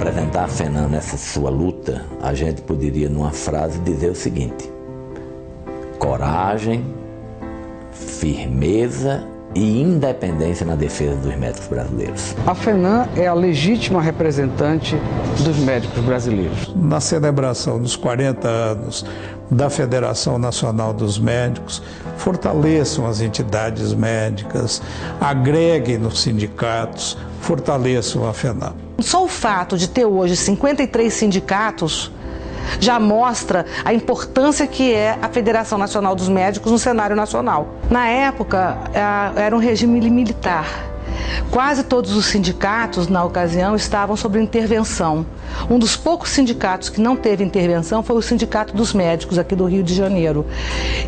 representar a FENAM nessa sua luta, a gente poderia, numa frase, dizer o seguinte: coragem, firmeza e independência na defesa dos médicos brasileiros. A FENAM é a legítima representante dos médicos brasileiros. Na celebração dos 40 anos da Federação Nacional dos Médicos, fortaleçam as entidades médicas, agreguem nos sindicatos, fortaleçam a FENAM. Só o fato de ter hoje 53 sindicatos já mostra a importância que é a Federação Nacional dos Médicos no cenário nacional. Na época, era um regime militar. Quase todos os sindicatos, na ocasião, estavam sob intervenção. Um dos poucos sindicatos que não teve intervenção foi o Sindicato dos Médicos, aqui do Rio de Janeiro.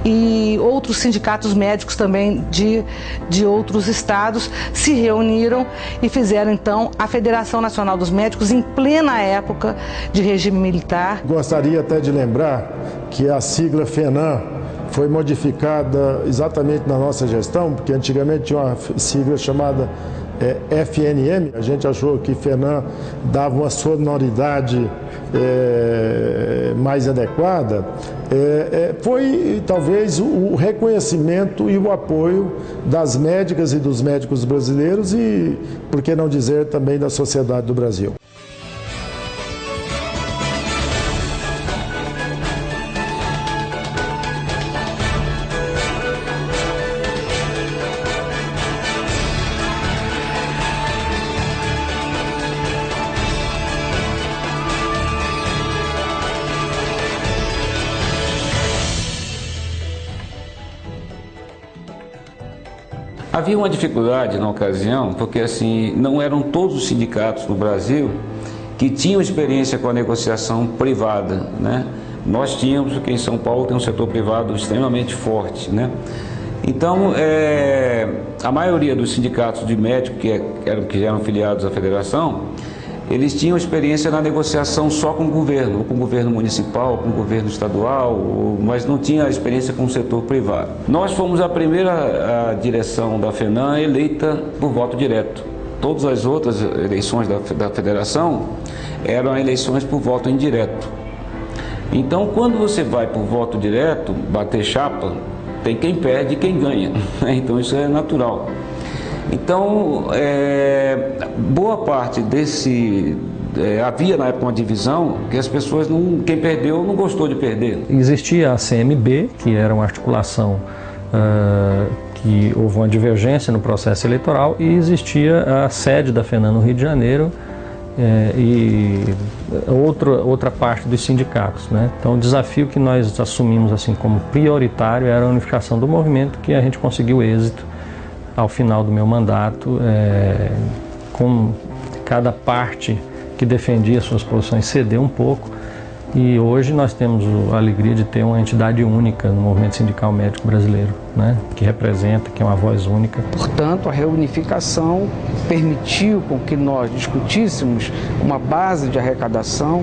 E outros sindicatos médicos também de outros estados se reuniram e fizeram, então, a Federação Nacional dos Médicos em plena época de regime militar. Gostaria até de lembrar que a sigla FENAM foi modificada exatamente na nossa gestão, porque antigamente tinha uma sigla chamada FNM. A gente achou que FENAM dava uma sonoridade mais adequada. Foi talvez o reconhecimento e o apoio das médicas e dos médicos brasileiros e, por que não dizer, também da sociedade do Brasil. Havia uma dificuldade na ocasião, porque assim, não eram todos os sindicatos no Brasil que tinham experiência com a negociação privada, né? Nós tínhamos, porque em São Paulo tem um setor privado extremamente forte, né? Então, a maioria dos sindicatos de médicos que eram filiados à federação, eles tinham experiência na negociação só com o governo, ou com o governo municipal, com o governo estadual, mas não tinha experiência com o setor privado. Nós fomos a primeira direção da FENAM eleita por voto direto. Todas as outras eleições da federação eram eleições por voto indireto. Então, quando você vai por voto direto, bater chapa, tem quem perde e quem ganha. Então, isso é natural. Então, boa parte desse... havia na época uma divisão que as pessoas, quem perdeu não gostou de perder. Existia a CMB, que era uma articulação que houve uma divergência no processo eleitoral, e existia a sede da FENAM no Rio de Janeiro e outra parte dos sindicatos, né? Então, o desafio que nós assumimos assim como prioritário era a unificação do movimento, que a gente conseguiu êxito ao final do meu mandato, com cada parte que defendia suas posições ceder um pouco, e hoje nós temos a alegria de ter uma entidade única no movimento sindical médico brasileiro, né, que representa, que é uma voz única. Portanto, a reunificação permitiu com que nós discutíssemos uma base de arrecadação,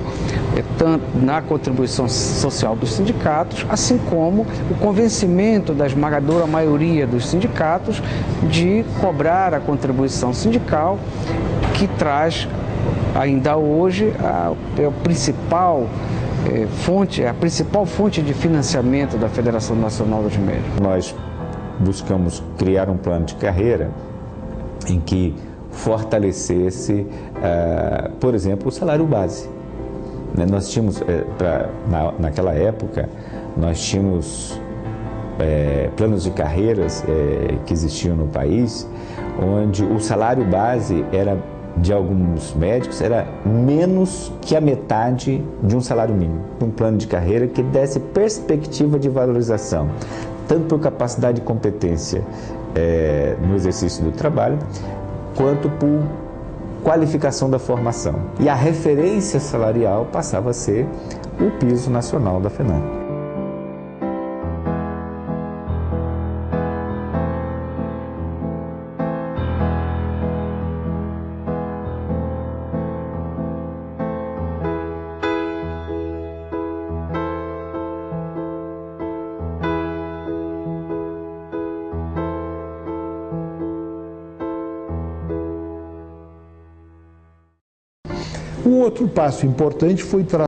tanto na contribuição social dos sindicatos, assim como o convencimento da esmagadora maioria dos sindicatos de cobrar a contribuição sindical, que traz ainda hoje a principal fonte de financiamento da Federação Nacional dos Médicos. Nós buscamos criar um plano de carreira em que fortalecesse, por exemplo, o salário base. Nós tínhamos, naquela época, nós tínhamos planos de carreiras que existiam no país, onde o salário base de alguns médicos era menos que a metade de um salário mínimo. Um plano de carreira que desse perspectiva de valorização, tanto por capacidade e competência no exercício do trabalho, quanto por qualificação da formação. E a referência salarial passava a ser o piso nacional da FENAM. Um outro passo importante foi